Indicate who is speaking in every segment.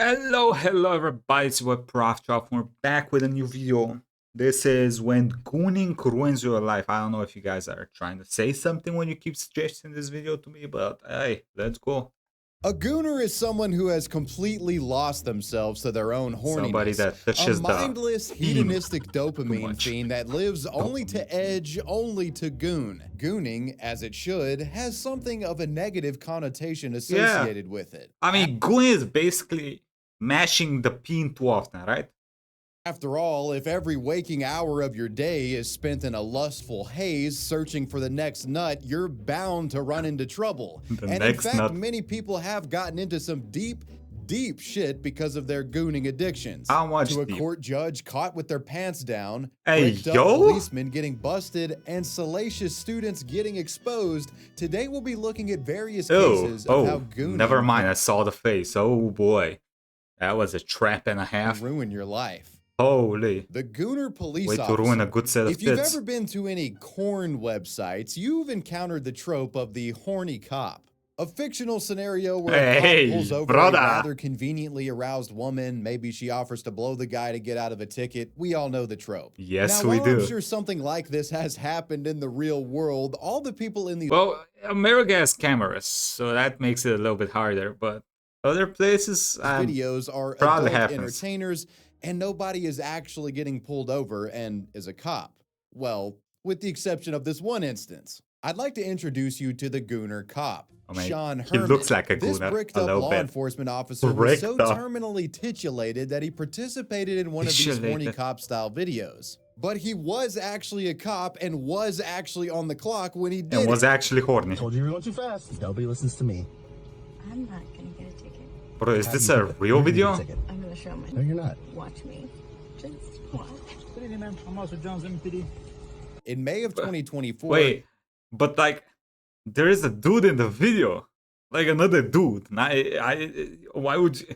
Speaker 1: Hello everybody, it's your Proftrof. We're back with a new video. This is when Gooning ruins your life. I don't know if you guys are trying to say something when you keep suggesting this video to me, but hey, let's go.
Speaker 2: A gooner is someone who has completely lost themselves to their own horniness.
Speaker 1: Somebody that touches
Speaker 2: a mindless, hedonistic dopamine fiend that lives only to edge, only to goon. Gooning, as it should, has something of a negative connotation associated with it.
Speaker 1: I mean, gooning is basically mashing the peen too often, right?
Speaker 2: After all, if every waking hour of your day is spent in a lustful haze searching for the next nut, you're bound to run into trouble. And in fact, many people have gotten into some deep shit because of their gooning addictions.
Speaker 1: How much
Speaker 2: to a
Speaker 1: deep?
Speaker 2: Court judge caught with their pants down,
Speaker 1: hey,
Speaker 2: bricked up policemen getting busted, and salacious students getting exposed. Today we'll be looking at various cases of how gooning...
Speaker 1: Never mind, I saw the face. Oh boy. That was a trap and a half.
Speaker 2: Ruin your life.
Speaker 1: Holy.
Speaker 2: The gooner police
Speaker 1: way
Speaker 2: officer.
Speaker 1: To ruin a good set of
Speaker 2: If you've ever been to any corn websites, you've encountered the trope of the horny cop. A fictional scenario where a cop pulls over a rather conveniently aroused woman. Maybe she offers to blow the guy to get out of a ticket. We all know the trope.
Speaker 1: Yes,
Speaker 2: now,
Speaker 1: we do.
Speaker 2: I'm sure something like this has happened in the real world. All the people in the...
Speaker 1: Well, America has cameras, so that makes it a little bit harder, but other places
Speaker 2: videos are
Speaker 1: probably
Speaker 2: adult entertainers, and nobody is actually getting pulled over and is a cop. Well, with the exception of this one instance. I'd like to introduce you to the gooner cop, Sean Herman.
Speaker 1: He looks like a gooner.
Speaker 2: This bricked-up law enforcement officer was so terminally titulated that he participated in one of these horny cop-style videos. But he was actually a cop and was actually on the clock when he did it.
Speaker 1: And was actually horny.
Speaker 3: I told you were going too fast. Nobody listens to me.
Speaker 4: I'm not gonna get a ticket.
Speaker 1: Bro, is this a real video?
Speaker 4: I'm gonna show my...
Speaker 3: No, you're not.
Speaker 4: Watch me. Just watch.
Speaker 3: Good evening, ma'am. I'm Officer Jones, MPD.
Speaker 2: In May of 2024...
Speaker 1: Wait, but like, there is a dude in the video. Like another dude. Why would you...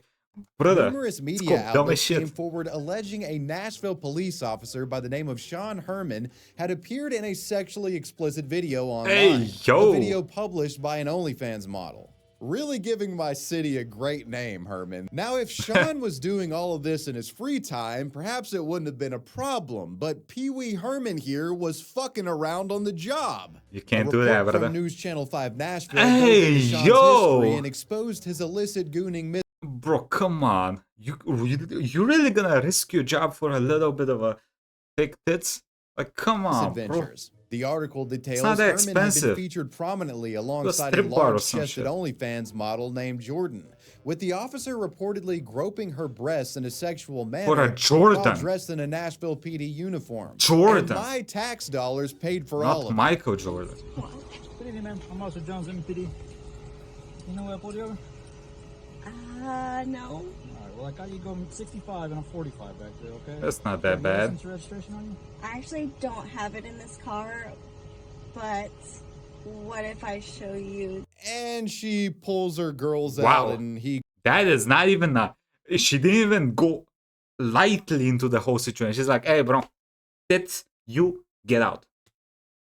Speaker 1: Brother,
Speaker 2: numerous media outlets came forward alleging a Nashville police officer by the name of Sean Herman had appeared in a sexually explicit video online.
Speaker 1: Hey, yo.
Speaker 2: A video published by an OnlyFans model. Really giving my city a great name, Herman. Now, if Sean was doing all of this in his free time, perhaps it wouldn't have been a problem. But Pee Wee Herman here was fucking around on the job.
Speaker 1: You can't do that, brother.
Speaker 2: From News Channel 5 Nashville
Speaker 1: hey,
Speaker 2: Sean's
Speaker 1: yo!
Speaker 2: history and exposed his illicit gooning.
Speaker 1: Bro, come on. You really gonna risk your job for a little bit of a thick tits? Like, come on, bro.
Speaker 2: The article details
Speaker 1: Herman had
Speaker 2: been featured prominently alongside a large-chested OnlyFans model named Jordan, with the officer reportedly groping her breasts in a sexual manner while dressed in a Nashville PD uniform. And my tax dollars paid for all of it.
Speaker 1: Not Michael Jordan.
Speaker 3: Good evening, ma'am. I'm Officer Jones, MPD. You know where I pulled you over?
Speaker 4: No.
Speaker 3: All right, well, I got you going 65 and I'm 45 back there, okay?
Speaker 1: That's not that bad.
Speaker 3: License registration on you?
Speaker 4: I actually don't have it in this car, but what if I show you?
Speaker 2: And she pulls her girls out and he...
Speaker 1: That is not even she didn't even go lightly into the whole situation. She's like, hey, bro, tits, you get out.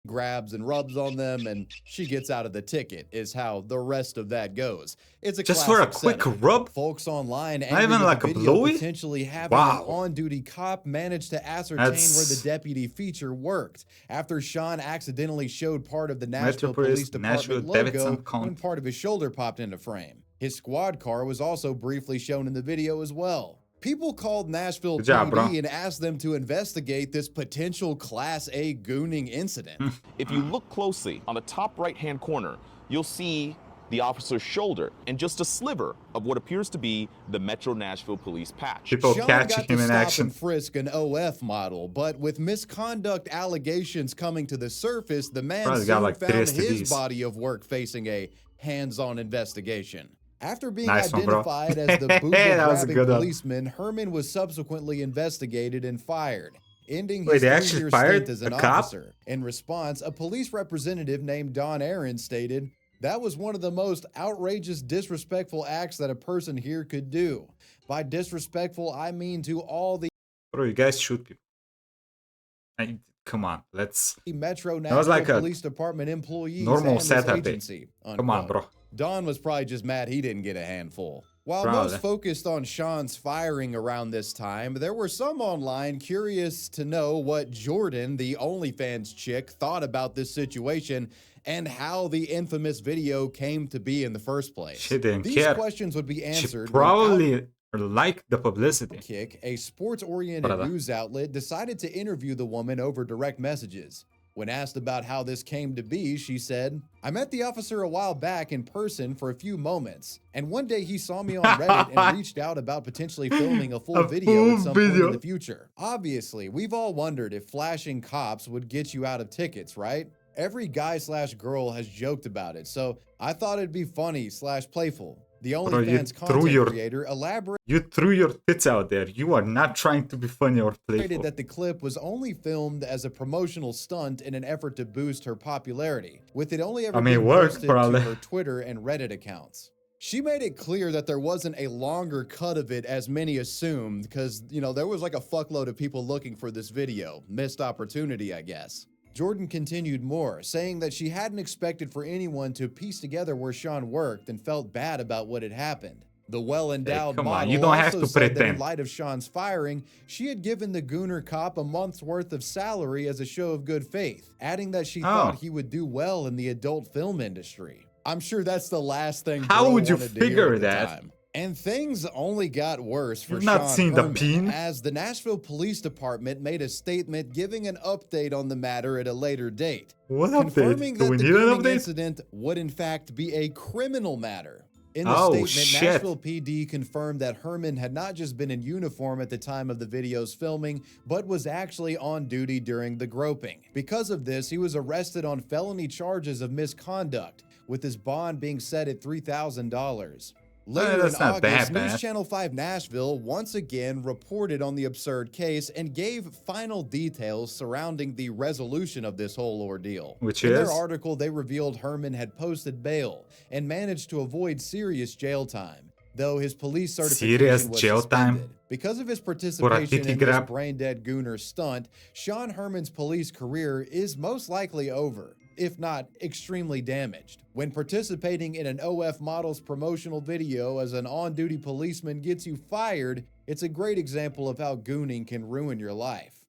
Speaker 2: Grabs and rubs on them, and she gets out of the ticket, is how the rest of that goes. It's a
Speaker 1: just for a quick rub?
Speaker 2: Folks online
Speaker 1: not even like a blowy?
Speaker 2: Potentially having an on-duty cop managed to ascertain where the deputy feature worked after Sean accidentally showed part of the Nashville Police Department logo when part of his shoulder popped into frame. His squad car was also briefly shown in the video as well. People called Nashville PD and asked them to investigate this potential Class A gooning incident.
Speaker 5: If you look closely on the top right-hand corner, you'll see the officer's shoulder and just a sliver of what appears to be the Metro Nashville Police patch.
Speaker 1: People catching him in action.
Speaker 2: And frisk an OF model, but with misconduct allegations coming to the surface, the man soon found his body of work facing a hands-on investigation. After being identified as the booger-grabbing policeman, Herman was subsequently investigated and fired, ending his 3-year stint as an officer. In response, a police representative named Don Aaron stated, "That was one of the most outrageous, disrespectful acts that a person here could do. By disrespectful, I mean to all the..."
Speaker 1: Bro, you guys shoot people. Come on, let's...
Speaker 2: Metro Nashville Police Department employees
Speaker 1: normal
Speaker 2: and this
Speaker 1: setup
Speaker 2: agency.
Speaker 1: Come on, bro.
Speaker 2: Don was probably just mad he didn't get a handful. While most focused on Sean's firing around this time, there were some online curious to know what Jordan, the OnlyFans chick, thought about this situation and how the infamous video came to be in the first place.
Speaker 1: She didn't
Speaker 2: These
Speaker 1: care.
Speaker 2: questions would be answered.
Speaker 1: She probably liked the publicity.
Speaker 2: Kick, a sports-oriented news outlet, decided to interview the woman over direct messages. When asked about how this came to be, she said, "I met the officer a while back in person for a few moments, and one day he saw me on Reddit and reached out about potentially filming a full video at some point in the future. Obviously, we've all wondered if flashing cops would get you out of tickets, right? Every guy/girl has joked about it, so I thought it'd be funny/playful." The OnlyFans content creator elaborated.
Speaker 1: You threw your tits out there. You are not trying to be funny or playful.
Speaker 2: That the clip was only filmed as a promotional stunt in an effort to boost her popularity, with it only ever being posted to her Twitter and Reddit accounts. She made it clear that there wasn't a longer cut of it as many assumed, because, you know, there was like a fuckload of people looking for this video. Missed opportunity, I guess. Jordan continued more, saying that she hadn't expected for anyone to piece together where Sean worked and felt bad about what had happened. The well-endowed model
Speaker 1: you don't have
Speaker 2: also
Speaker 1: to
Speaker 2: said
Speaker 1: pretend.
Speaker 2: that in light of Sean's firing, she had given the Gooner cop a month's worth of salary as a show of good faith, adding that she thought he would do well in the adult film industry. I'm sure that's the last thing.
Speaker 1: How would you figure that?
Speaker 2: And things only got worse for
Speaker 1: You've not
Speaker 2: Sean
Speaker 1: seen the
Speaker 2: Herman,
Speaker 1: peen?
Speaker 2: as the Nashville Police Department made a statement giving an update on the matter at a later date.
Speaker 1: What
Speaker 2: confirming
Speaker 1: update?
Speaker 2: that
Speaker 1: Do we
Speaker 2: the
Speaker 1: need an
Speaker 2: Gooning
Speaker 1: update?
Speaker 2: incident would in fact be a criminal matter. In the statement, Nashville PD confirmed that Herman had not just been in uniform at the time of the video's filming, but was actually on duty during the groping. Because of this, he was arrested on felony charges of misconduct, with his bond being set at $3,000. Later in August, News Channel 5 Nashville once again reported on the absurd case and gave final details surrounding the resolution of this whole ordeal. In their article, they revealed Herman had posted bail and managed to avoid serious jail time, though his police certification was suspended. Because of his participation in this brain-dead Gooner stunt, Sean Herman's police career is most likely over, if not extremely damaged. When participating in an OF model's promotional video as an on-duty policeman gets you fired, it's a great example of how gooning can ruin your life.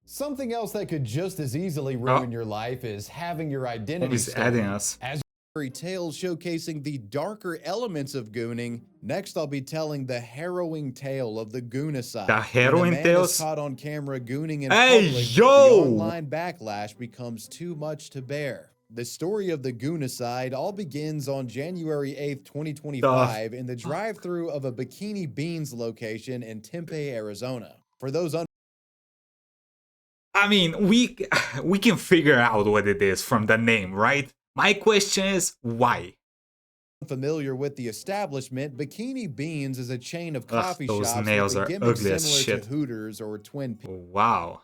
Speaker 2: Something else that could just as easily ruin your life is having your identity stolen. As tales showcasing the darker elements of gooning, next I'll be telling the harrowing tale of the goonicide.
Speaker 1: The harrowing tales?
Speaker 2: Caught on camera gooning in public, the online backlash becomes too much to bear. The story of the goonicide all begins on January 8th, 2025 in the drive-thru of a Bikini Beans location in Tempe, Arizona. For those
Speaker 1: I mean, we can figure out what it is from the name, right? My question is, why?
Speaker 2: Familiar with the establishment, Bikini Beans is a chain of coffee shops with
Speaker 1: nails
Speaker 2: a gimmick similar to
Speaker 1: shit.
Speaker 2: Hooters or Twin Peaks.
Speaker 1: Wow.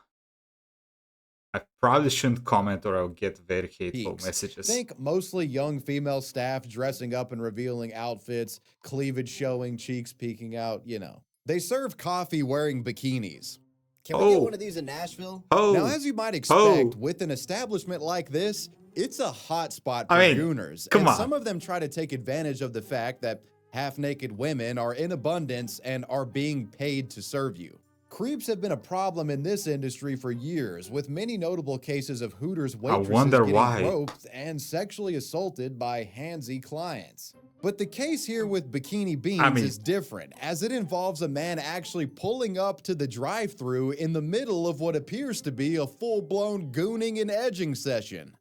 Speaker 1: I probably shouldn't comment or I'll get very hateful messages.
Speaker 2: Think mostly young female staff dressing up in revealing outfits, cleavage showing, cheeks peeking out, you know. They serve coffee wearing bikinis.
Speaker 6: Can we get one of these in Nashville?
Speaker 2: Now, as you might expect, with an establishment like this, it's a hot spot for gooners. Some of them try to take advantage of the fact that half-naked women are in abundance and are being paid to serve you. Creeps have been a problem in this industry for years, with many notable cases of Hooters waitresses getting groped and sexually assaulted by handsy clients. But the case here with Bikini Beans is different, as it involves a man actually pulling up to the drive-thru in the middle of what appears to be a full-blown gooning and edging session.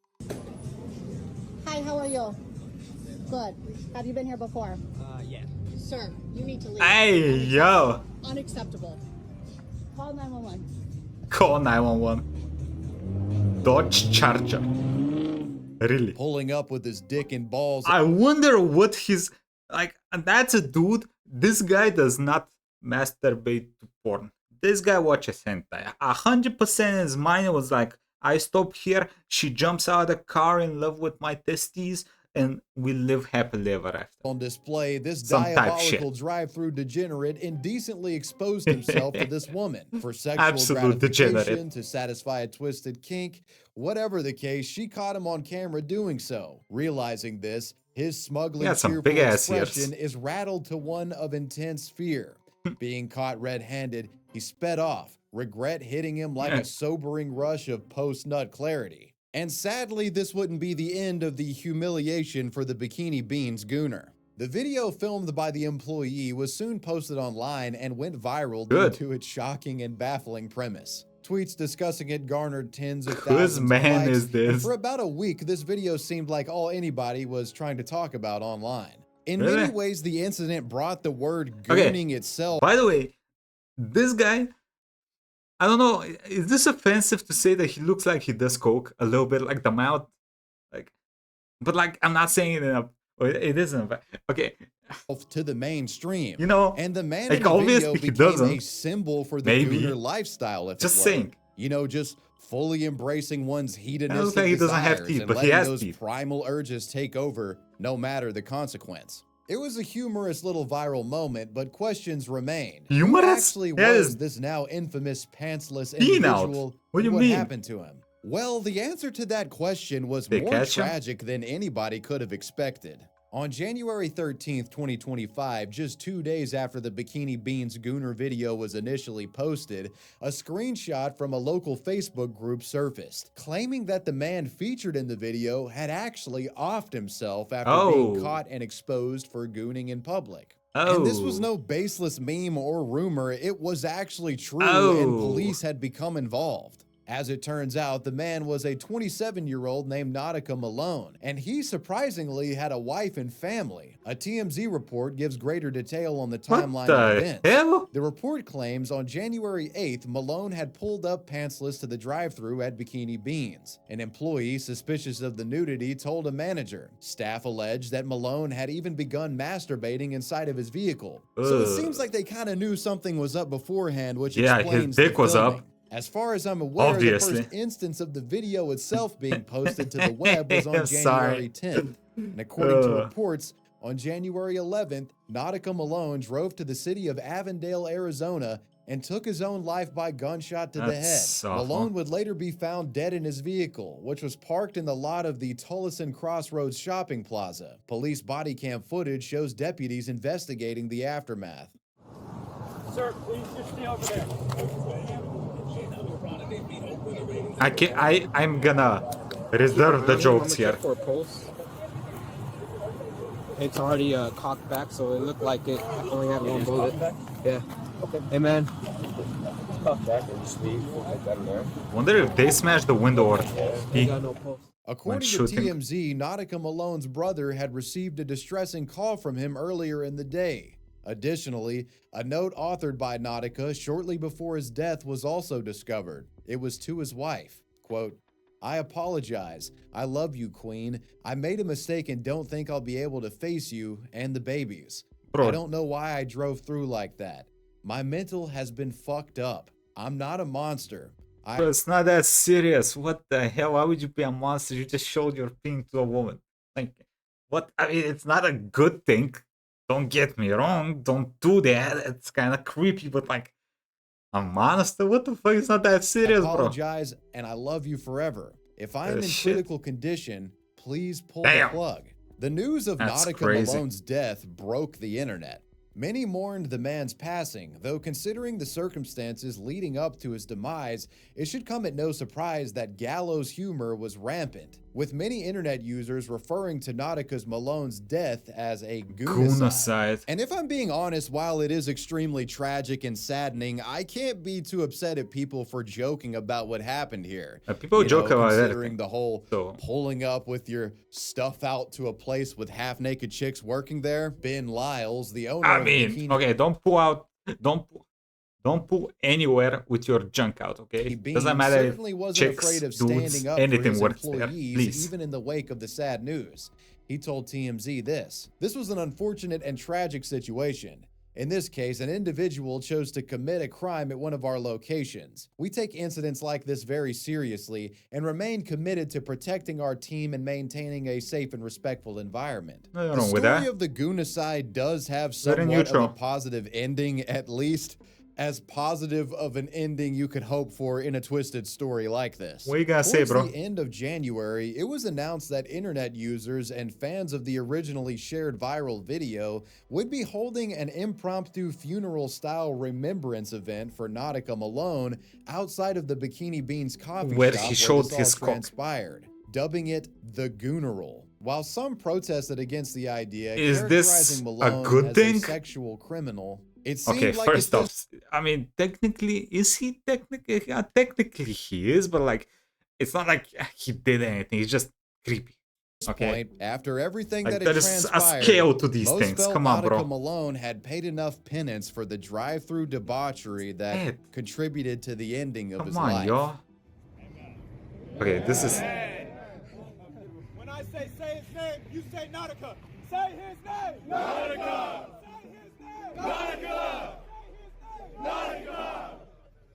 Speaker 7: Hi, how are you? Good. Have you been here before?
Speaker 6: Yeah.
Speaker 7: Sir, you need to leave.
Speaker 1: Hey, yo.
Speaker 7: Unacceptable. Call 911.
Speaker 1: Call 911. Dodge Charger. Really?
Speaker 2: Pulling up with his dick and balls.
Speaker 1: I wonder what his... Like, that's a dude. This guy does not masturbate to porn. This guy watches hentai. 100% in his mind was like, I stop here, she jumps out of the car in love with my testes, and we live happily ever after.
Speaker 2: On display, this diabolical drive-thru degenerate indecently exposed himself to this woman for sexual gratification, to satisfy a twisted kink. Whatever the case, she caught him on camera doing so. Realizing this, His smugly
Speaker 1: some
Speaker 2: cheerful
Speaker 1: big-ass
Speaker 2: expression
Speaker 1: ears.
Speaker 2: is rattled to one of intense fear. Being caught red-handed, he sped off, regret hitting him like a sobering rush of post-nut clarity. And sadly, this wouldn't be the end of the humiliation for the Bikini Beans gooner. The video filmed by the employee was soon posted online and went viral due to its shocking and baffling premise. Tweets discussing it garnered tens of thousands of likes,
Speaker 1: is this?
Speaker 2: and for about a week, this video seemed like all anybody was trying to talk about online. In
Speaker 1: Really?
Speaker 2: many ways, the incident brought the word gooning itself.
Speaker 1: By the way, this guy, I don't know, is this offensive to say that he looks like he does coke a little bit, like the mouth, like, but like I'm not saying it in a, it isn't. Okay.
Speaker 2: To the mainstream,
Speaker 1: you know,
Speaker 2: and the man
Speaker 1: like
Speaker 2: in the video
Speaker 1: obviously he
Speaker 2: became
Speaker 1: doesn't.
Speaker 2: a symbol for the
Speaker 1: Maybe.
Speaker 2: gooner lifestyle. If
Speaker 1: Just
Speaker 2: it were.
Speaker 1: saying.
Speaker 2: You know, just fully embracing one's hedonistic
Speaker 1: like he doesn't have
Speaker 2: desires
Speaker 1: teeth,
Speaker 2: and
Speaker 1: but he
Speaker 2: letting
Speaker 1: has
Speaker 2: those
Speaker 1: teeth.
Speaker 2: primal urges take over, no matter the consequence. It was a humorous little viral moment, but questions remain.
Speaker 1: Humorous?
Speaker 2: Who actually
Speaker 1: Yeah,
Speaker 2: was this now infamous pantsless
Speaker 1: Peanut.
Speaker 2: individual?
Speaker 1: What do you
Speaker 2: and
Speaker 1: mean?
Speaker 2: What happened to him? Well, the answer to that question was
Speaker 1: They
Speaker 2: more
Speaker 1: catch him?
Speaker 2: tragic than anybody could have expected. On January 13th, 2025, just 2 days after the Bikini Beans gooner video was initially posted, a screenshot from a local Facebook group surfaced, claiming that the man featured in the video had actually offed himself after being caught and exposed for gooning in public. And this was no baseless meme or rumor, it was actually true, and police had become involved. As it turns out, the man was a 27-year-old named Nautica Malone, and he surprisingly had a wife and family. A TMZ report gives greater detail on the timeline of events.
Speaker 1: Hell?
Speaker 2: The report claims on January 8th, Malone had pulled up pantsless to the drive-thru at Bikini Beans. An employee suspicious of the nudity told a manager. Staff alleged that Malone had even begun masturbating inside of his vehicle. So it seems like they kind of knew something was up beforehand, which explains
Speaker 1: his dick
Speaker 2: the
Speaker 1: was
Speaker 2: filming.
Speaker 1: up.
Speaker 2: As far as I'm aware,
Speaker 1: Obviously.
Speaker 2: the first instance of the video itself being posted to the web was on January 10th. And according to reports, on January 11th, Nautica Malone drove to the city of Avondale, Arizona, and took his own life by gunshot to the head.
Speaker 1: Awful.
Speaker 2: Malone would later be found dead in his vehicle, which was parked in the lot of the Tullison Crossroads shopping plaza. Police body cam footage shows deputies investigating the aftermath.
Speaker 3: Sir, please just stay over there.
Speaker 1: I'm gonna reserve the jokes here.
Speaker 8: For a pulse. It's already cocked back, so it looked like it only had one bullet. Yeah. Okay. Hey man. It's cocked back and just leave like that in there.
Speaker 1: Wonder if they smashed the window or he
Speaker 8: Got no pulse.
Speaker 2: According to TMZ, Nautica Malone's brother had received a distressing call from him earlier in the day. Additionally, a note authored by Nautica shortly before his death was also discovered. It was to his wife. Quote, "I apologize. I love you, Queen. I made a mistake and don't think I'll be able to face you and the babies. I don't know why I drove through like that. My mental has been fucked up. I'm not a monster.
Speaker 1: Bro, it's not that serious. What the hell? Why would you be a monster? You just showed your thing to a woman. Like, what? I mean, it's not a good thing. Don't get me wrong. Don't do that. It's kind of creepy, but like, a monster? What the fuck? It's not that serious, bro.
Speaker 2: I apologize, and I love you forever. If I am in critical condition, please pull the plug." The news of Nautica Malone's death broke the internet. Many mourned the man's passing, though considering the circumstances leading up to his demise, it should come at no surprise that gallows humor was rampant, with many internet users referring to Nautica's Malone's death as a goonocide. And if I'm being honest, while it is extremely tragic and saddening, I can't be too upset at people for joking about what happened here.
Speaker 1: People joke about that.
Speaker 2: Considering the whole pulling up with your stuff out to a place with half-naked chicks working there. Ben Lyles, the owner of Bikini...
Speaker 1: Okay, don't pull anywhere with your junk out, okay? Doesn't matter if chicks, dudes, anything works there, please.
Speaker 2: Even in the wake of the sad news. He told TMZ this. "This was an unfortunate and tragic situation. In this case, an individual chose to commit a crime at one of our locations. We take incidents like this very seriously and remain committed to protecting our team and maintaining a safe and respectful environment."
Speaker 1: Nothing
Speaker 2: The
Speaker 1: wrong with
Speaker 2: story
Speaker 1: that.
Speaker 2: of the goonocide does have somewhat of a positive ending, at least. as positive of an ending you could hope for in a twisted story like this.
Speaker 1: What you gotta say, bro?
Speaker 2: Towards the end of January, it was announced that internet users and fans of the originally shared viral video would be holding an impromptu funeral-style remembrance event for Nautica Malone outside of the Bikini Beans coffee
Speaker 1: where
Speaker 2: shop
Speaker 1: he showed
Speaker 2: where
Speaker 1: his
Speaker 2: this all
Speaker 1: cock,
Speaker 2: transpired, dubbing it the Gooneral. While some protested against the idea,
Speaker 1: is this
Speaker 2: characterizing Malone
Speaker 1: a good
Speaker 2: as
Speaker 1: thing?
Speaker 2: a sexual criminal, it seemed
Speaker 1: Okay,
Speaker 2: like
Speaker 1: first off, I mean, technically, is he technically? Technically, he is, but like, it's not like he did anything. He's just creepy. Okay.
Speaker 2: Point, after everything
Speaker 1: Like,
Speaker 2: that
Speaker 1: there
Speaker 2: had
Speaker 1: is a
Speaker 2: transpired,
Speaker 1: scale to these
Speaker 2: most
Speaker 1: things.
Speaker 2: felt
Speaker 1: Come on,
Speaker 2: Nautica
Speaker 1: bro.
Speaker 2: Malone had paid enough penance for the drive-through debauchery that
Speaker 1: Ed.
Speaker 2: contributed to the ending of his
Speaker 1: Come on,
Speaker 2: life.
Speaker 1: y'all. Okay, this is.
Speaker 9: When I say his name, you say Nautica. Say his name. Nautica. Say his name. Nautica. Nautica.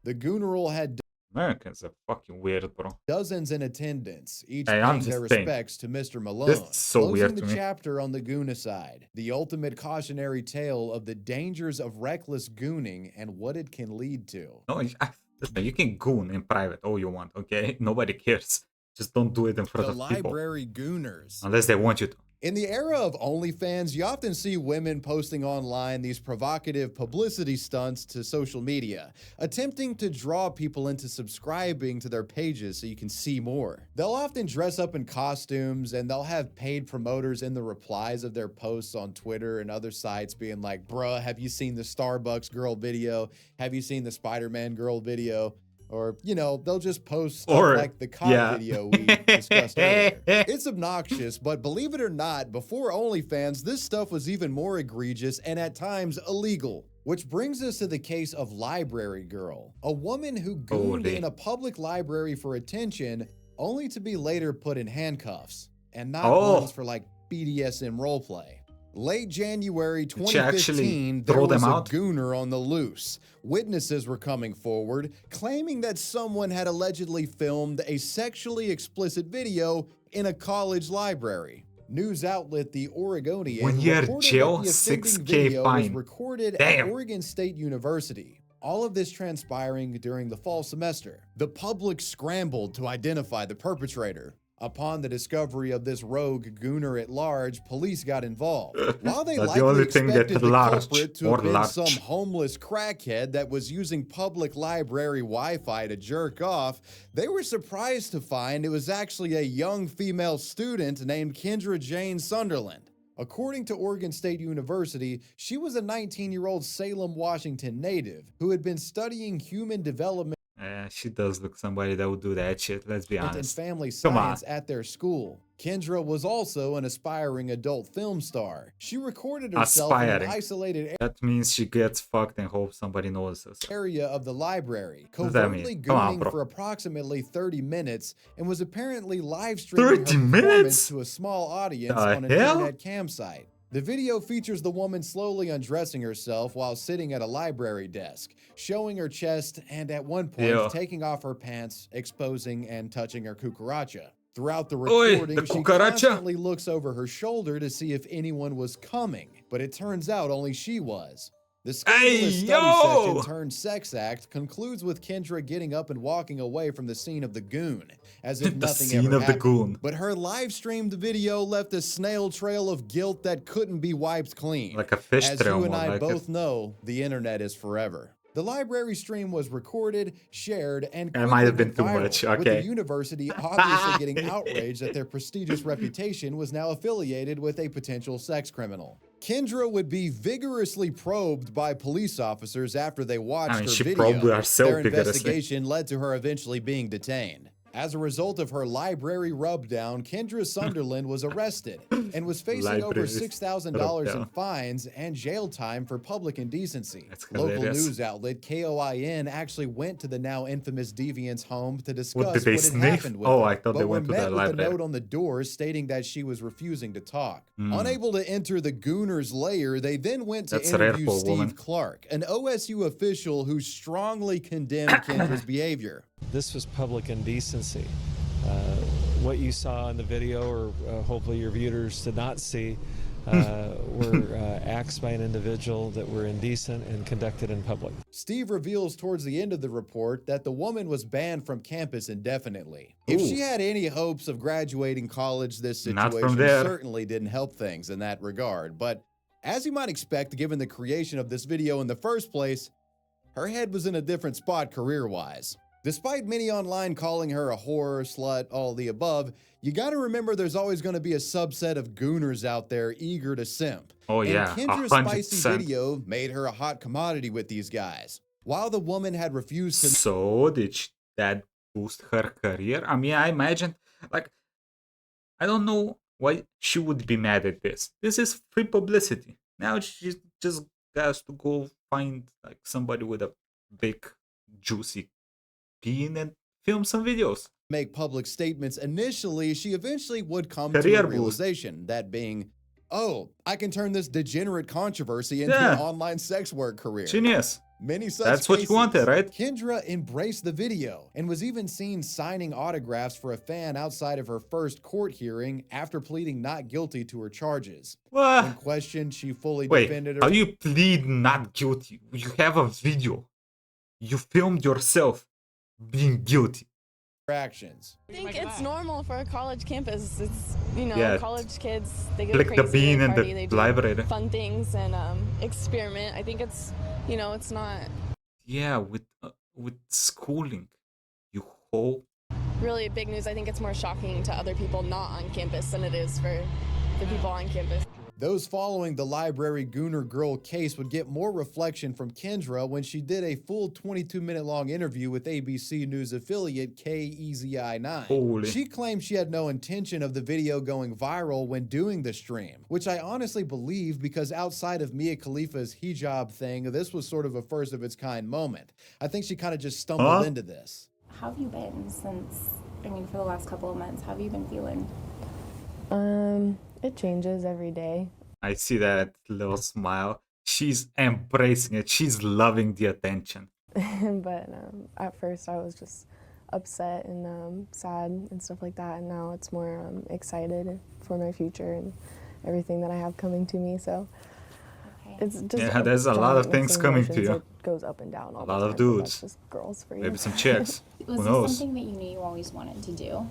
Speaker 2: The Gooneral had
Speaker 1: Americans are fucking weird, bro.
Speaker 2: dozens in attendance, each
Speaker 1: Hey, I'm
Speaker 2: paying their
Speaker 1: just saying,
Speaker 2: respects to Mr. Malone.
Speaker 1: this is so
Speaker 2: closing
Speaker 1: weird
Speaker 2: the
Speaker 1: to me.
Speaker 2: chapter on the goonicide, the ultimate cautionary tale of the dangers of reckless gooning and what it can lead to.
Speaker 1: No, listen, you can goon in private all you want, okay? Nobody cares. Just don't do it in front
Speaker 2: The
Speaker 1: of people.
Speaker 2: library gooners.
Speaker 1: Unless they want you to.
Speaker 2: In the era of OnlyFans, you often see women posting online these provocative publicity stunts to social media, attempting to draw people into subscribing to their pages so you can see more. They'll often dress up in costumes and they'll have paid promoters in the replies of their posts on Twitter and other sites being like, bruh, have you seen the Starbucks girl video? Have you seen the Spider-Man girl video? Or, you know, they'll just post stuff like the cock video we discussed earlier. It's obnoxious, but believe it or not, before OnlyFans, this stuff was even more egregious and at times illegal. Which brings us to the case of Library Girl, a woman who gooned in a public library for attention, only to be later put in handcuffs, and not ones for like BDSM roleplay. Late January 2015, there was a gooner on the loose. Witnesses were coming forward, claiming that someone had allegedly filmed a sexually explicit video in a college library. News outlet The Oregonian reported
Speaker 1: jail,
Speaker 2: that the offending
Speaker 1: 6K
Speaker 2: video was
Speaker 1: fine.
Speaker 2: recorded at Oregon State University. All of this transpiring during the fall semester. The public scrambled to identify the perpetrator. Upon the discovery of this rogue gooner at large, police got involved. While they likely expected the culprit to have been some homeless crackhead that was using public library Wi-Fi to jerk off, they were surprised to find it was actually a young female student named Kendra Jane Sunderland. According to Oregon State University, she was a 19-year-old Salem, Washington native who had been studying human development.
Speaker 1: She does look somebody that would do that shit, let's be honest.
Speaker 2: And family science at their school. Kendra was also an aspiring adult film star. She recorded herself in an isolated
Speaker 1: That means she gets fucked and hopes somebody notices her.
Speaker 2: Area of the library, covertly gooning for approximately 30 minutes, and was apparently live streaming her performance to a small audience on an internet campsite. The video features the woman slowly undressing herself while sitting at a library desk, showing her chest and at one point taking off her pants, exposing and touching her cucaracha. Throughout the recording, she constantly looks over her shoulder to see if anyone was coming, but it turns out only she was. The scandalous study session turned sex act concludes with Kendra getting up and walking away from the scene of the goon, as if nothing ever happened. But her live-streamed video left a snail trail of guilt that couldn't be wiped clean.
Speaker 1: Like a fish trail.
Speaker 2: As you and I both know, the internet is forever. The library stream was recorded, shared, and
Speaker 1: it might have been too much.
Speaker 2: With the university obviously getting outraged that their prestigious reputation was now affiliated with a potential sex criminal. Kendra would be vigorously probed by police officers after they watched her video. Their investigation led to her eventually being detained. As a result of her library rubdown, Kendra Sunderland was arrested and was facing over $6,000 in fines and jail time for public indecency. Local news outlet KOIN actually went to the now infamous deviant's home to discuss what had happened with her,
Speaker 1: I thought they went to the library.
Speaker 2: With a note on the door stating that she was refusing to talk. Unable to enter the gooner's lair, they then went to interview Steve Clark, an OSU official who strongly condemned Kendra's behavior.
Speaker 10: This was public indecency. What you saw in the video, or hopefully your viewers did not see, were acts by an individual that were indecent and conducted in public.
Speaker 2: Steve reveals towards the end of the report that the woman was banned from campus indefinitely. If she had any hopes of graduating college, this situation certainly didn't help things in that regard. But as you might expect, given the creation of this video in the first place, her head was in a different spot career-wise. Despite many online calling her a whore, slut, all the above, you gotta remember there's always gonna be a subset of gooners out there eager to simp.
Speaker 1: Oh yeah,
Speaker 2: and Kendra's spicy video made her a hot commodity with these guys. While the woman had refused to—
Speaker 1: So did that boost her career? I mean, I imagine, like, I don't know why she would be mad at this. This is free publicity. Now she just has to go find like somebody with a big, juicy peen and film some videos.
Speaker 2: Make public statements initially, she eventually would come to a realization, that being, oh, I can turn this degenerate controversy into an online sex work career.
Speaker 1: Genius.
Speaker 2: Many such
Speaker 1: That's what you wanted, right?
Speaker 2: Kendra embraced the video and was even seen signing autographs for a fan outside of her first court hearing after pleading not guilty to her charges.
Speaker 1: What?
Speaker 2: When questioned, she fully defended her—
Speaker 1: how you plead not guilty? You have a video. You filmed yourself being guilty.
Speaker 2: actions.
Speaker 11: I think it's normal for a college campus. It's, you know, college kids, they get crazy,
Speaker 1: the bean
Speaker 11: they
Speaker 1: in
Speaker 11: party,
Speaker 1: the
Speaker 11: they do
Speaker 1: library.
Speaker 11: fun things and experiment. I think it's, you know, it's not...
Speaker 1: Yeah, with schooling, you whole...
Speaker 11: Really big news. I think it's more shocking to other people not on campus than it is for the people on campus.
Speaker 2: Those following the library Gooner girl case would get more reflection from Kendra when she did a full 22-minute long interview with ABC News affiliate KEZI9. She claimed she had no intention of the video going viral when doing the stream, which I honestly believe because outside of Mia Khalifa's hijab thing, this was sort of a first of its kind moment. I think she kind of just stumbled into this.
Speaker 12: How have you been since, I mean, for the last couple of months? How have you been feeling?
Speaker 11: It changes every day.
Speaker 1: I see that little smile. She's embracing it. She's loving the attention.
Speaker 11: But at first I was just upset and sad and stuff like that. And now it's more excited for my future and everything that I have coming to me. So it's just
Speaker 1: there's a lot of things coming to you.
Speaker 11: It goes up and down all
Speaker 1: a lot
Speaker 11: the time,
Speaker 1: of dudes.
Speaker 11: That's just girls for you.
Speaker 1: Maybe some chicks.
Speaker 12: Was
Speaker 1: Who knows?
Speaker 12: this something that you knew you always wanted to do?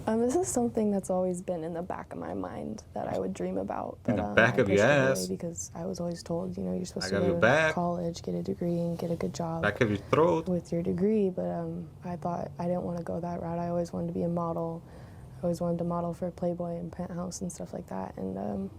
Speaker 11: This is something that's always been in the back of my mind that I would dream about. But,
Speaker 1: in the back of your ass.
Speaker 11: Because I was always told, you know, you're supposed
Speaker 1: Back
Speaker 11: to
Speaker 1: of
Speaker 11: go
Speaker 1: your
Speaker 11: to
Speaker 1: back.
Speaker 11: college, get a degree, and get a good job.
Speaker 1: Back of your throat.
Speaker 11: With your degree, but I thought I didn't want to go that route. I always wanted to be a model. I always wanted to model for Playboy and Penthouse and stuff like that. And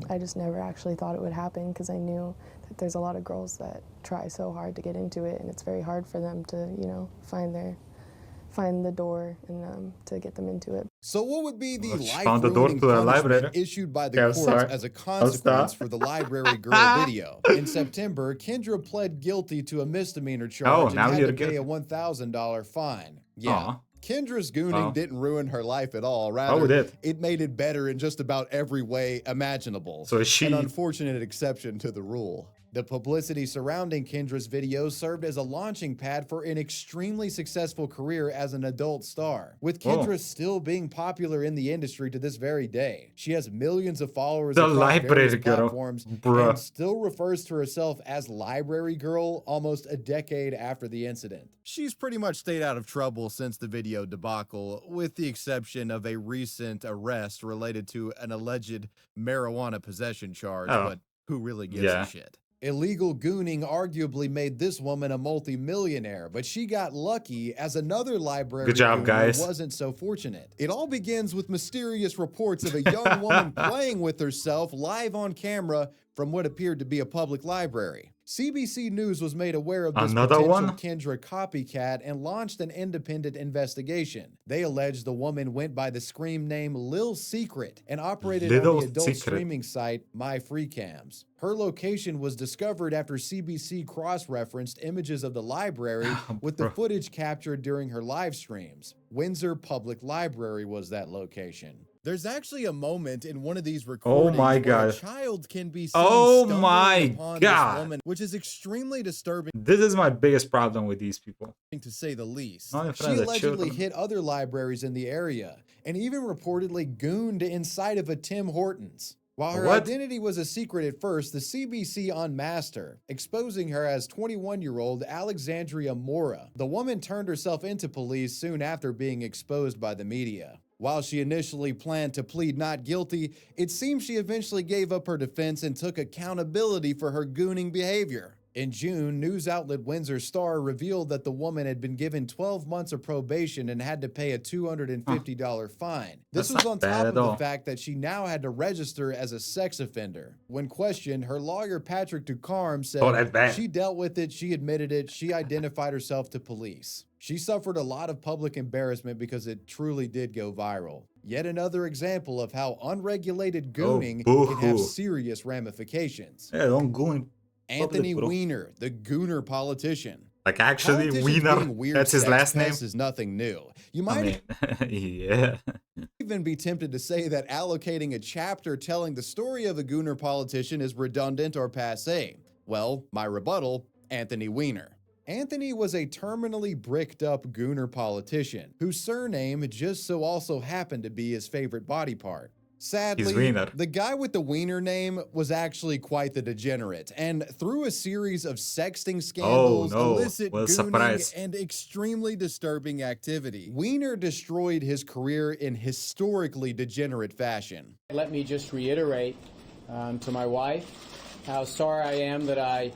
Speaker 11: I just never actually thought it would happen because I knew that there's a lot of girls that try so hard to get into it, and it's very hard for them to, you know, find the door and to get them into it.
Speaker 2: So what would be the
Speaker 1: life-ruining
Speaker 2: punishment issued by the courts as a consequence for the library girl video? In September, Kendra pled guilty to a misdemeanor charge and had to pay a $1,000 fine. Yeah. Kendra's gooning didn't ruin her life at all. Rather, it made it better in just about every way imaginable.
Speaker 1: So is she...
Speaker 2: An unfortunate exception to the rule. The publicity surrounding Kendra's videos served as a launching pad for an extremely successful career as an adult star, with Kendra still being popular in the industry to this very day. She has millions of followers across various platforms and still refers to herself as Library Girl almost a decade after the incident. She's pretty much stayed out of trouble since the video debacle, with the exception of a recent arrest related to an alleged marijuana possession charge, but who really gives a shit? Illegal gooning arguably made this woman a multi-millionaire, but she got lucky as another library wasn't so fortunate. It all begins with mysterious reports of a young woman playing with herself live on camera from what appeared to be a public library. CBC News was made aware of this potential Kendra copycat and launched an independent investigation. They alleged the woman went by the scream name Lil Secret and operated on the adult streaming site MyFreeCams. Her location was discovered after CBC cross-referenced images of the library with the footage captured during her live streams. Windsor Public Library was that location. There's actually a moment in one of these recordings where a child can be seen stumbling upon this woman, which is extremely disturbing.
Speaker 1: This is my biggest problem with these people,
Speaker 2: to say the least.
Speaker 1: She
Speaker 2: allegedly hit other libraries in the area and even reportedly gooned inside of a Tim Hortons. While her identity was a secret at first, the CBC unmasked her, exposing her as 21-year-old Alexandria Mora. The woman turned herself into police soon after being exposed by the media. While she initially planned to plead not guilty, it seems she eventually gave up her defense and took accountability for her gooning behavior. In June, news outlet Windsor Star revealed that the woman had been given 12 months of probation and had to pay a $250 fine. This was on top of the fact that she now had to register as a sex offender. When questioned, her lawyer Patrick Ducarme said she dealt with it, she admitted it, she identified herself to police. She suffered a lot of public embarrassment because it truly did go viral. Yet another example of how unregulated gooning can have serious ramifications.
Speaker 1: Yeah, don't goon.
Speaker 2: Anthony Weiner, the Gooner politician.
Speaker 1: Like actually, Weiner, that's his last name?
Speaker 2: Is nothing new. You might
Speaker 1: yeah.
Speaker 2: even be tempted to say that allocating a chapter telling the story of a Gooner politician is redundant or passé. Well, my rebuttal, Anthony Weiner. Anthony was a terminally bricked up Gooner politician whose surname just so also happened to be his favorite body part. Sadly, the guy with the Wiener name was actually quite the degenerate, and through a series of sexting scandals, illicit gooning, and extremely disturbing activity, Wiener destroyed his career in historically degenerate fashion.
Speaker 13: Let me just reiterate to my wife how sorry I am that I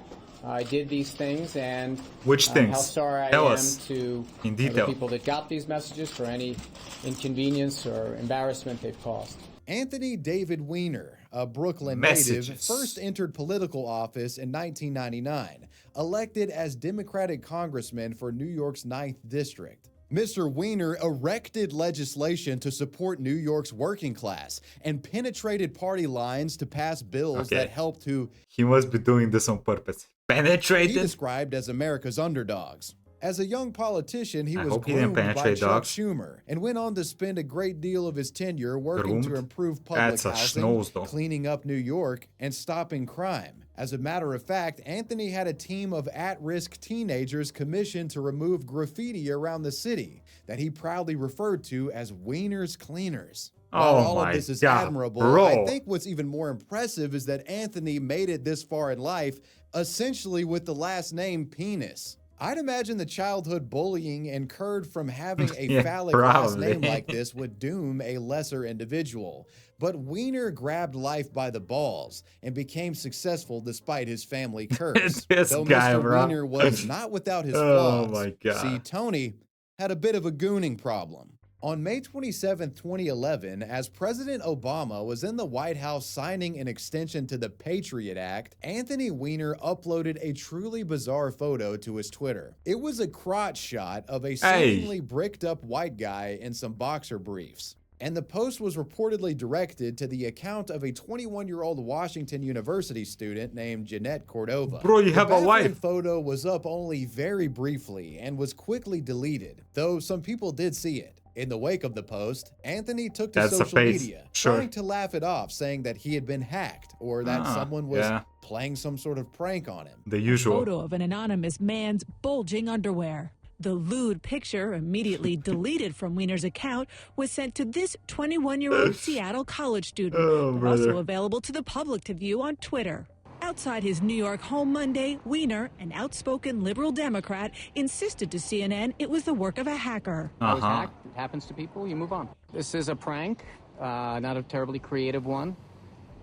Speaker 13: did these things, and how sorry I am to the people that got these messages for any inconvenience or embarrassment they've caused.
Speaker 2: Anthony David Weiner, a Brooklyn native, first entered political office in 1999, elected as Democratic congressman for New York's 9th District. Mr. Weiner erected legislation to support New York's working class and penetrated party lines to pass bills that helped to...
Speaker 1: He must be doing this on purpose. Penetrated?
Speaker 2: He described as America's underdogs. As a young politician, he was groomed by Chuck Schumer and went on to spend a great deal of his tenure working to improve public housing, cleaning up New York, and stopping crime. As a matter of fact, Anthony had a team of at-risk teenagers commissioned to remove graffiti around the city that he proudly referred to as Wiener's Cleaners. While all of this is admirable, I think what's even more impressive is that Anthony made it this far in life essentially with the last name Penis. I'd imagine the childhood bullying incurred from having a phallic last name like this would doom a lesser individual. But Weiner grabbed life by the balls and became successful despite his family curse. Though Mr. Weiner was not without his flaws. See, Tony had a bit of a gooning problem. On May 27, 2011, as President Obama was in the White House signing an extension to the Patriot Act, Anthony Weiner uploaded a truly bizarre photo to his Twitter. It was a crotch shot of a seemingly bricked up white guy in some boxer briefs. And the post was reportedly directed to the account of a 21-year-old Washington University student named Jeanette Cordova.
Speaker 1: Bro, you have a wife.
Speaker 2: The photo was up only very briefly and was quickly deleted, though some people did see it. In the wake of the post, Anthony took to social media, trying to laugh it off, saying that he had been hacked or that someone was playing some sort of prank on him.
Speaker 1: The usual.
Speaker 14: A photo of an anonymous man's bulging underwear. The lewd picture, immediately deleted from Weiner's account, was sent to this 21-year-old Seattle college student, also available to the public to view on Twitter. Outside his New York home Monday, Weiner, an outspoken liberal Democrat, insisted to CNN it was the work of a hacker.
Speaker 15: I was hacked. It happens to people. You move on. This is a prank, not a terribly creative one,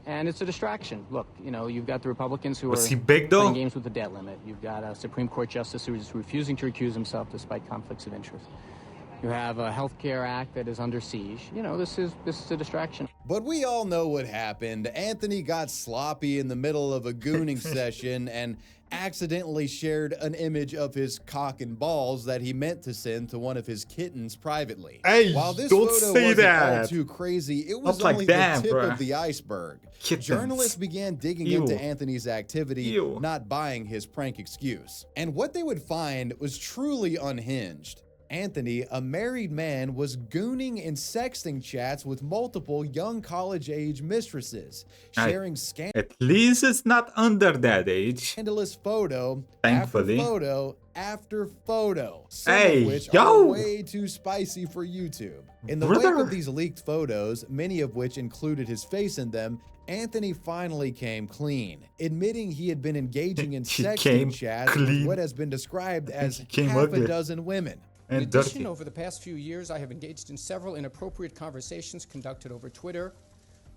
Speaker 15: and it's a distraction. Look, you know, you've got the Republicans who are playing games with the debt limit. You've got a Supreme Court justice who is refusing to recuse himself despite conflicts of interest. You have a health care act that is under siege. You know, this is a distraction.
Speaker 2: But we all know what happened. Anthony got sloppy in the middle of a gooning session and accidentally shared an image of his cock and balls that he meant to send to one of his kittens privately.
Speaker 1: Hey,
Speaker 2: while this
Speaker 1: don't
Speaker 2: photo
Speaker 1: say
Speaker 2: wasn't
Speaker 1: that.
Speaker 2: all too crazy, it was only the tip of the iceberg. Journalists began digging into Anthony's activity, not buying his prank excuse. And what they would find was truly unhinged. Anthony, a married man, was gooning and sexting chats with multiple young college-age mistresses, sharing
Speaker 1: at least it's not under that age.
Speaker 2: Scandalous photo
Speaker 1: Thankfully.
Speaker 2: after photo after photo, some of which are way too spicy for YouTube. In the wake of these leaked photos, many of which included his face in them, Anthony finally came clean, admitting he had been engaging in sexting chats with what has been described as half a dozen women.
Speaker 16: In addition, over the past few years, I have engaged in several inappropriate conversations conducted over Twitter,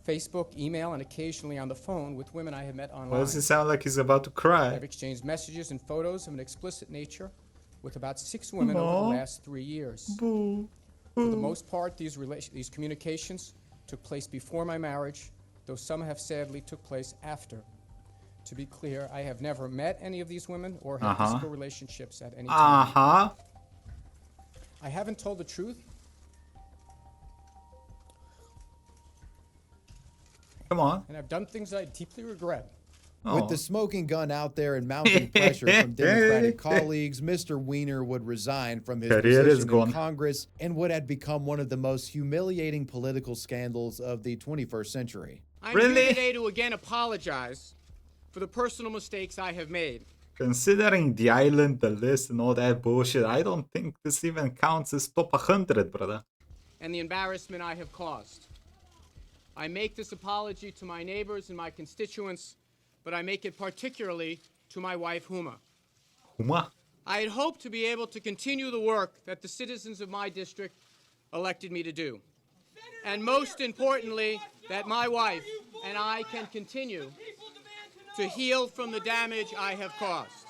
Speaker 16: Facebook, email, and occasionally on the phone with women I have met online.
Speaker 1: Why does it sound like he's about to cry?
Speaker 16: I've exchanged messages and photos of an explicit nature with about 6 women over the last 3 years. For the most part, these communications took place before my marriage, though some have sadly took place after. To be clear, I have never met any of these women or had physical relationships at any time. I haven't told the truth.
Speaker 1: Come on.
Speaker 16: And I've done things I deeply regret.
Speaker 2: With the smoking gun out there and mounting pressure from Democratic colleagues, Mr. Weiner would resign from his position in Congress in what had become one of the most humiliating political scandals of the 21st century.
Speaker 16: I'm here today to again apologize for the personal mistakes I have made.
Speaker 1: Considering the island, the list, and all that bullshit, I don't think this even counts as top 100, brother.
Speaker 16: And the embarrassment I have caused. I make this apology to my neighbors and my constituents, but I make it particularly to my wife, Huma.
Speaker 1: Huma?
Speaker 16: I had hoped to be able to continue the work that the citizens of my district elected me to do. And most importantly, that my wife and I can continue to heal from the damage I have caused.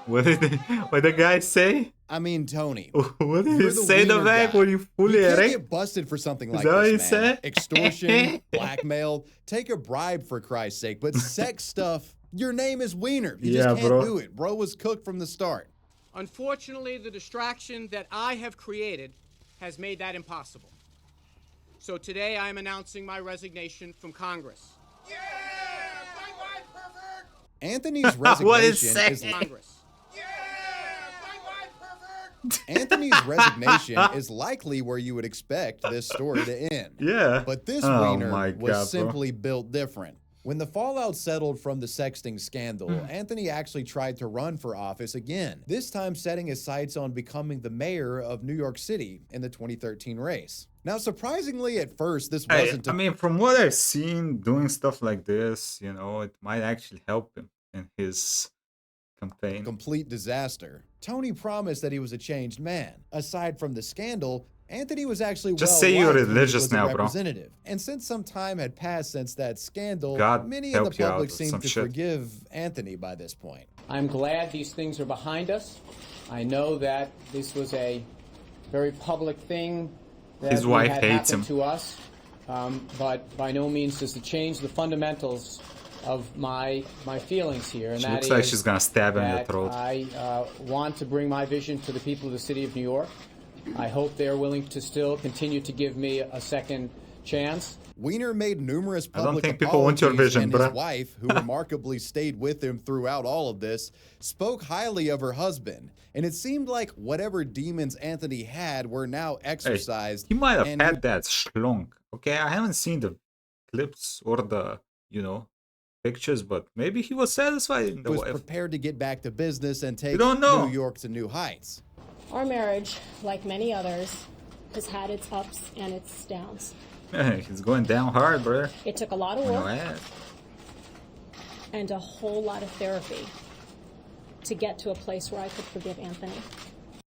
Speaker 1: What did the guy say?
Speaker 2: I mean, Tony.
Speaker 1: What did he say to back when you fully
Speaker 2: erect? You can't get busted for something like this, man. Extortion, blackmail, take a bribe for Christ's sake. But sex stuff, your name is Weiner. You just can't do it. Bro was cooked from the start.
Speaker 16: Unfortunately, the distraction that I have created has made that impossible. So today I am announcing my resignation from Congress.
Speaker 9: Yeah! Bye-bye, pervert!
Speaker 2: Anthony's resignation is
Speaker 16: Congress.
Speaker 2: Anthony's resignation is likely where you would expect this story to end.
Speaker 1: Yeah.
Speaker 2: But this Weiner was simply built different. When the fallout settled from the sexting scandal, Anthony actually tried to run for office again, this time setting his sights on becoming the mayor of New York City in the 2013 race. Now, surprisingly, at first, this wasn't...
Speaker 1: I mean, from what I've seen, doing stuff like this, you know, it might actually help him in his campaign.
Speaker 2: Complete disaster. Tony promised that he was a changed man. Aside from the scandal, Anthony was actually
Speaker 1: just say you're religious now, bro.
Speaker 2: And since some time had passed since that scandal, many
Speaker 1: in
Speaker 2: the public seemed to forgive Anthony by this point.
Speaker 16: I'm glad these things are behind us. I know that this was a very public thing that
Speaker 1: his wife hates him
Speaker 16: to us, but by no means does it change the fundamentals of my feelings here. And
Speaker 1: she looks like she's gonna stab him in the throat.
Speaker 16: I want to bring my vision to the people of the city of New York. I hope they're willing to still continue to give me a second chance.
Speaker 2: Weiner made numerous public
Speaker 1: I don't think people want your vision,
Speaker 2: and his wife, who remarkably stayed with him throughout all of this, spoke highly of her husband. And it seemed like whatever demons Anthony had were now exorcised.
Speaker 1: He might have had that schlong. Okay, I haven't seen the clips or the, you know, pictures, but maybe he was satisfied in the
Speaker 2: wife.
Speaker 1: He
Speaker 2: was prepared to get back to business and take New York to new heights.
Speaker 17: Our marriage, like many others, has had its ups and its downs.
Speaker 1: He's going down hard, brother.
Speaker 17: It took a lot of work and a whole lot of therapy to get to a place where I could forgive Anthony.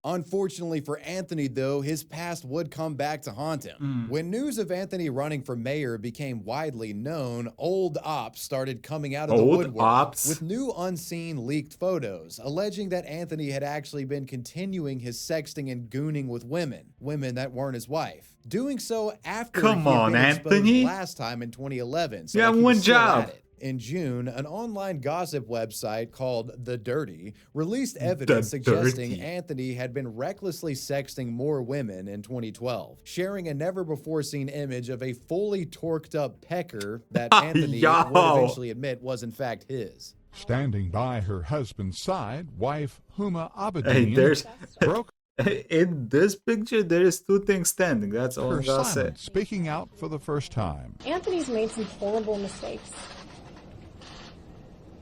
Speaker 2: Unfortunately for Anthony, though, his past would come back to haunt him. When news of Anthony running for mayor became widely known, old ops started coming out of the woodwork with new unseen leaked photos, alleging that Anthony had actually been continuing his sexting and gooning with women that weren't his wife. Doing so after he had been exposed last time in 2011. So
Speaker 1: you have one job.
Speaker 2: In June, an online gossip website called The Dirty released evidence suggesting Anthony had been recklessly sexting more women in 2012, sharing a never-before-seen image of a fully torqued-up pecker that Anthony would eventually admit was in fact his.
Speaker 18: Standing by her husband's side, wife Huma Abedin broke
Speaker 1: In this picture, there is two things standing. That's all I'm gonna say.
Speaker 18: Speaking out for the first time.
Speaker 17: Anthony's made some horrible mistakes,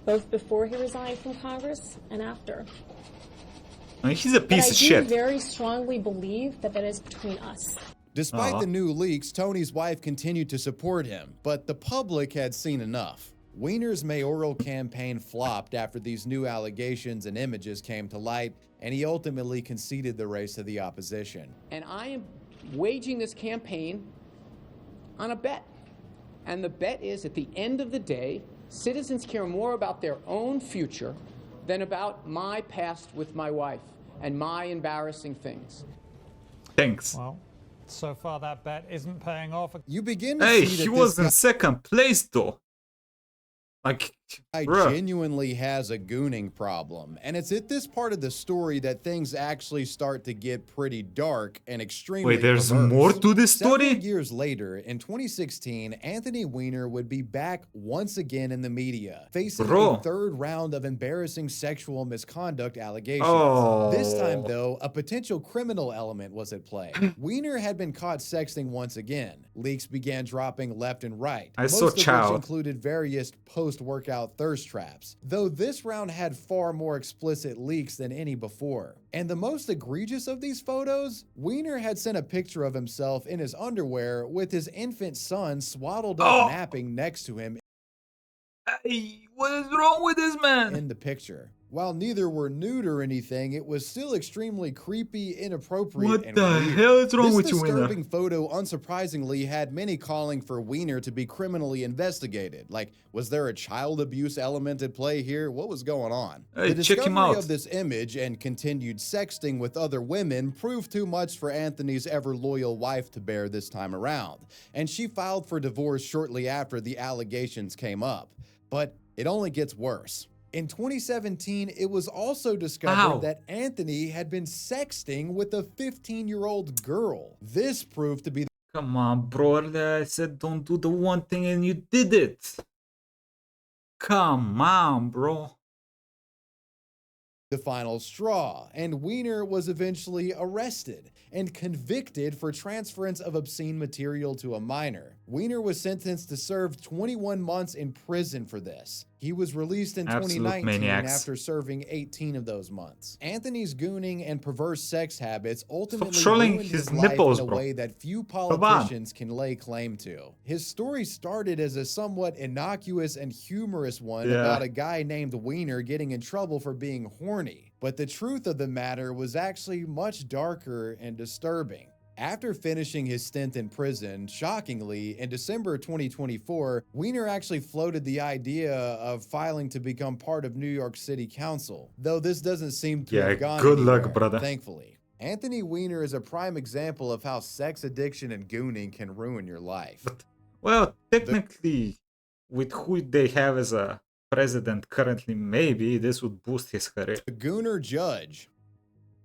Speaker 17: both before he resigned from Congress and after.
Speaker 1: I mean, he's a piece of shit.
Speaker 17: I do very strongly believe that is between us.
Speaker 2: Despite the new leaks, Tony's wife continued to support him, but the public had seen enough. Weiner's mayoral campaign flopped after these new allegations and images came to light, and he ultimately conceded the race to the opposition.
Speaker 13: And I am waging this campaign on a bet. And the bet is, at the end of the day, citizens care more about their own future than about my past with my wife and my embarrassing things.
Speaker 1: Thanks.
Speaker 3: Well, so far that bet isn't paying off.
Speaker 2: You begin to see that
Speaker 1: he was in second place though. Like,
Speaker 2: genuinely has a gooning problem, and it's at this part of the story that things actually start to get pretty dark and extremely
Speaker 1: there's
Speaker 2: perverse.
Speaker 1: more to this story?
Speaker 2: Several years later, in 2016, Anthony Weiner would be back once again in the media, facing a third round of embarrassing sexual misconduct allegations. This time, though, a potential criminal element was at play. Weiner had been caught sexting once again. Leaks began dropping left and right. Most of which included various post-workout thirst traps, though this round had far more explicit leaks than any before. And the most egregious of these photos, Weiner had sent a picture of himself in his underwear with his infant son swaddled up napping next to him.
Speaker 1: Hey, what is wrong with this man?
Speaker 2: In the picture. While neither were nude or anything, it was still extremely creepy, inappropriate, and weird.
Speaker 1: What the hell is wrong with you,
Speaker 2: This
Speaker 1: Weiner?
Speaker 2: disturbing photo, unsurprisingly, had many calling for Weiner to be criminally investigated. Like, was there a child abuse element at play here? What was going on?
Speaker 1: Hey,
Speaker 2: The
Speaker 1: check him
Speaker 2: discovery
Speaker 1: out.
Speaker 2: of this image and continued sexting with other women proved too much for Anthony's ever-loyal wife to bear this time around, and she filed for divorce shortly after the allegations came up. But it only gets worse. In 2017, it was also discovered that Anthony had been sexting with a 15-year-old girl. This proved to be
Speaker 1: Come on, bro. I said don't do the one thing and you did it. Come on, bro.
Speaker 2: the final straw, and Weiner was eventually arrested and convicted for transference of obscene material to a minor. Weiner was sentenced to serve 21 months in prison for this. He was released in 2019 after serving 18 of those months. Anthony's gooning and perverse sex habits ultimately ruined his life in a way that few politicians can lay claim to. His story started as a somewhat innocuous and humorous one about a guy named Weiner getting in trouble for being horny. But the truth of the matter was actually much darker and disturbing. After finishing his stint in prison, shockingly, in December 2024, Weiner actually floated the idea of filing to become part of New York City Council, though this doesn't seem to have gone
Speaker 1: good
Speaker 2: anywhere,
Speaker 1: luck, brother.
Speaker 2: thankfully. Anthony Weiner is a prime example of how sex addiction and gooning can ruin your life.
Speaker 1: Well, technically, with who they have as a president currently, maybe this would boost his career.
Speaker 2: The Gooner Judge.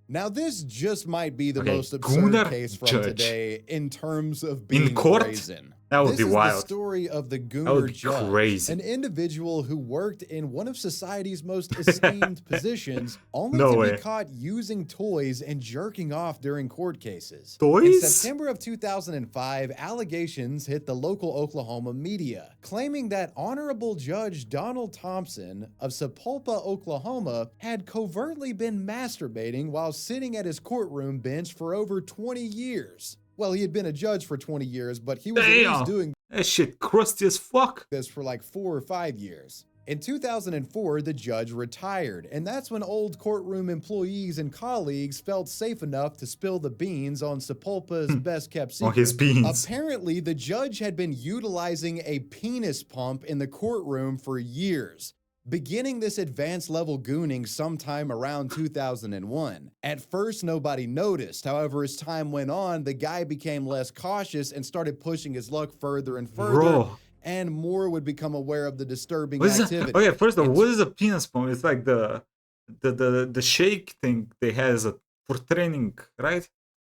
Speaker 2: Now, this just might be the most absurd case from today in terms of being brazen.
Speaker 1: That would be wild.
Speaker 2: This is the story of the Gooner Judge, an individual who worked in one of society's most esteemed positions, only to be caught using toys and jerking off during court cases. In September of 2005, allegations hit the local Oklahoma media, claiming that Honorable Judge Donald Thompson of Sapulpa, Oklahoma, had covertly been masturbating while sitting at his courtroom bench for over 20 years. Well, he had been a judge for 20 years, but he was at least doing
Speaker 1: that shit crusty as fuck.
Speaker 2: This for like 4 or 5 years. In 2004, the judge retired, and that's when old courtroom employees and colleagues felt safe enough to spill the beans on Sapulpa's best-kept secret.
Speaker 1: On his beans.
Speaker 2: Apparently, the judge had been utilizing a penis pump in the courtroom for years, beginning this advanced level gooning sometime around 2001. At first, nobody noticed. However, as time went on, the guy became less cautious and started pushing his luck further and further. And more would become aware of the disturbing activity.
Speaker 1: Oh yeah, first of all, what is a penis pump? It's like the shake thing they have for training, right?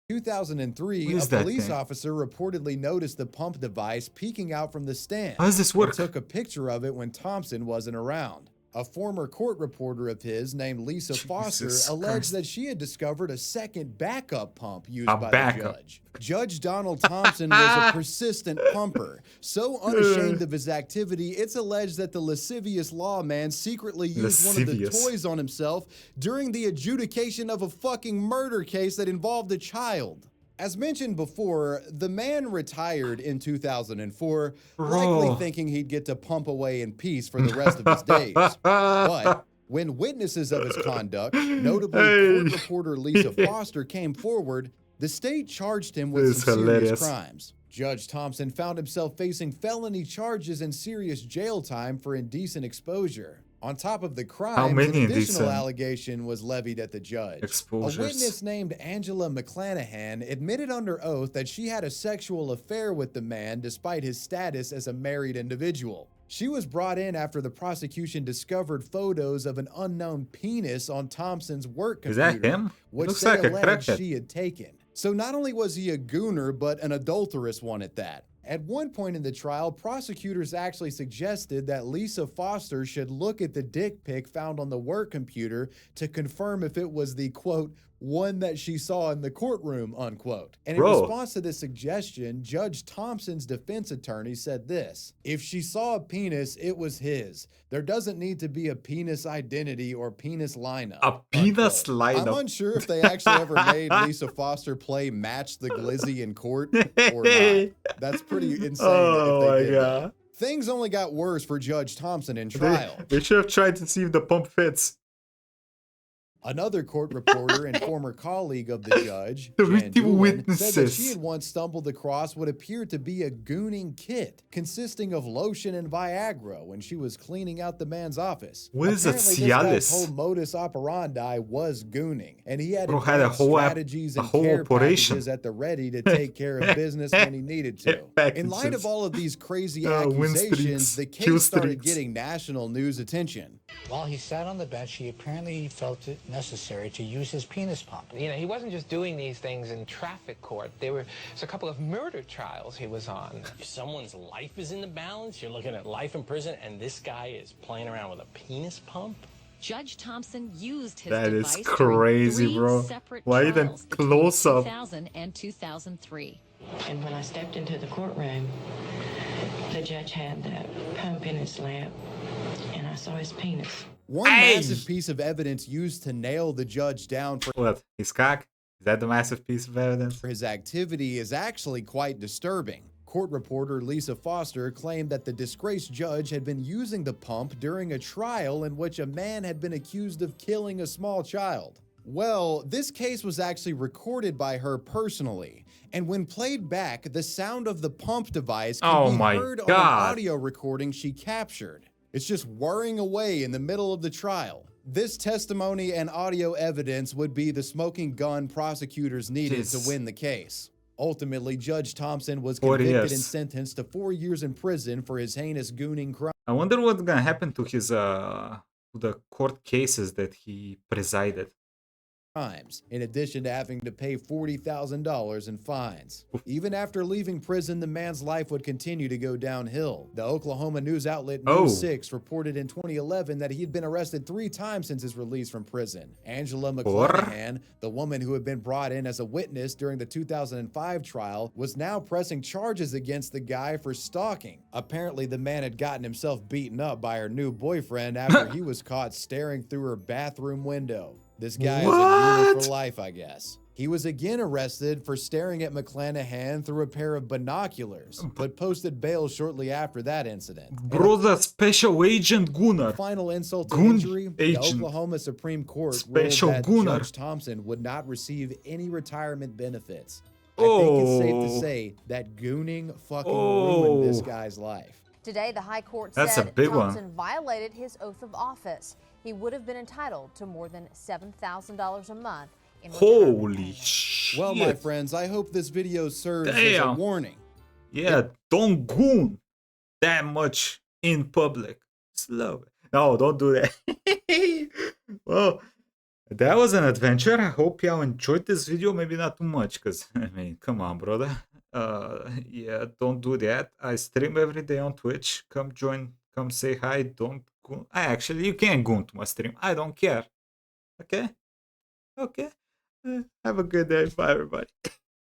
Speaker 2: 2003, a police officer reportedly noticed the pump device peeking out from the stand.
Speaker 1: How does this work?
Speaker 2: And took a picture of it when Thompson wasn't around. A former court reporter of his named Lisa Foster alleged that she had discovered a second backup pump used by the judge. Judge Donald Thompson was a persistent pumper, so unashamed of his activity, it's alleged that the lascivious lawman secretly used one of the toys on himself during the adjudication of a fucking murder case that involved a child. As mentioned before, the man retired in 2004, likely thinking he'd get to pump away in peace for the rest of his days. But when witnesses of his conduct, notably court reporter Lisa Foster, came forward, the state charged him with some serious crimes. Judge Thompson found himself facing felony charges and serious jail time for indecent exposure. On top of the crime, an additional allegation was levied at the judge. A witness named Angela McClanahan admitted under oath that she had a sexual affair with the man despite his status as a married individual. She was brought in after the prosecution discovered photos of an unknown penis on Thompson's work computer,
Speaker 1: Is that him?
Speaker 2: Which they alleged she had taken. So not only was he a gooner, but an adulterous one at that. At one point in the trial, prosecutors actually suggested that Lisa Foster should look at the dick pic found on the work computer to confirm if it was the, quote, one that she saw in the courtroom, unquote. And in response to this suggestion, Judge Thompson's defense attorney said this: if she saw a penis, it was his. There doesn't need to be a penis identity or penis lineup.
Speaker 1: A penis lineup.
Speaker 2: I'm unsure if they actually ever made Lisa Foster play Match the Glizzy in court or not. That's pretty insane.
Speaker 1: Oh
Speaker 2: if they did that. Things only got worse for Judge Thompson in trial.
Speaker 1: They should have tried to see if the pump fits.
Speaker 2: Another court reporter and former colleague of the judge, Jan Doolin, said that she had once stumbled across what appeared to be a gooning kit consisting of lotion and Viagra when she was cleaning out the man's office.
Speaker 1: What is it,
Speaker 2: Apparently, this guy's whole modus operandi was gooning, and he had strategies and care packages at the ready to take care of business when he needed to. In light of all of these crazy accusations, the case started getting national news attention.
Speaker 19: While he sat on the bench, he apparently felt it necessary to use his penis pump.
Speaker 20: You know, he wasn't just doing these things in traffic court. There's a couple of murder trials he was on.
Speaker 21: If someone's life is in the balance, you're looking at life in prison, and this guy is playing around with a penis pump?
Speaker 22: Judge Thompson used his
Speaker 1: that
Speaker 22: device
Speaker 1: is crazy, bro. Why even close up?
Speaker 22: 2000 and 2003.
Speaker 23: And when I stepped into the courtroom, the judge had that pump in his lap, and I saw his penis.
Speaker 2: One massive piece of evidence used to nail the judge down for
Speaker 1: what? His cock? Is that the massive piece of evidence?
Speaker 2: For his activity is actually quite disturbing. Court reporter Lisa Foster claimed that the disgraced judge had been using the pump during a trial in which a man had been accused of killing a small child. Well, this case was actually recorded by her personally, and when played back, the sound of the pump device can be heard on an audio recording she captured. It's just whirring away in the middle of the trial. This testimony and audio evidence would be the smoking gun prosecutors needed to win the case. Ultimately, Judge Thompson was convicted and sentenced to 4 years in prison for his heinous gooning crime.
Speaker 1: I wonder what's gonna happen to his the court cases that he presided.
Speaker 2: In addition to having to pay $40,000 in fines. Even after leaving prison, the man's life would continue to go downhill. The Oklahoma news outlet News 6 reported in 2011 that he had been arrested 3 times since his release from prison. Angela McClanahan, the woman who had been brought in as a witness during the 2005 trial, was now pressing charges against the guy for stalking. Apparently, the man had gotten himself beaten up by her new boyfriend after he was caught staring through her bathroom window. This guy is a gooner for life, I guess. He was again arrested for staring at McClanahan through a pair of binoculars, but posted bail shortly after that incident.
Speaker 1: Brother, special agent gooner.
Speaker 2: Final insult to injury, the Oklahoma Supreme Court ruled that Judge Thompson would not receive any retirement benefits. I think it's safe to say that gooning fucking ruined this guy's life.
Speaker 24: Today, the High Court said Thompson violated his oath of office. He would have been entitled to more than $7,000 a month.
Speaker 1: Holy shit.
Speaker 2: Well, my friends, I hope this video serves as a warning.
Speaker 1: Yeah, don't goon that much in public. Slow. No, don't do that. Well, that was an adventure. I hope y'all enjoyed this video. Maybe not too much, because, I mean, come on, brother. Yeah, don't do that. I stream every day on Twitch. Come join, come say hi. Don't Actually, you can goon to my stream. I don't care. Okay? Okay? Have a good day. Bye, everybody.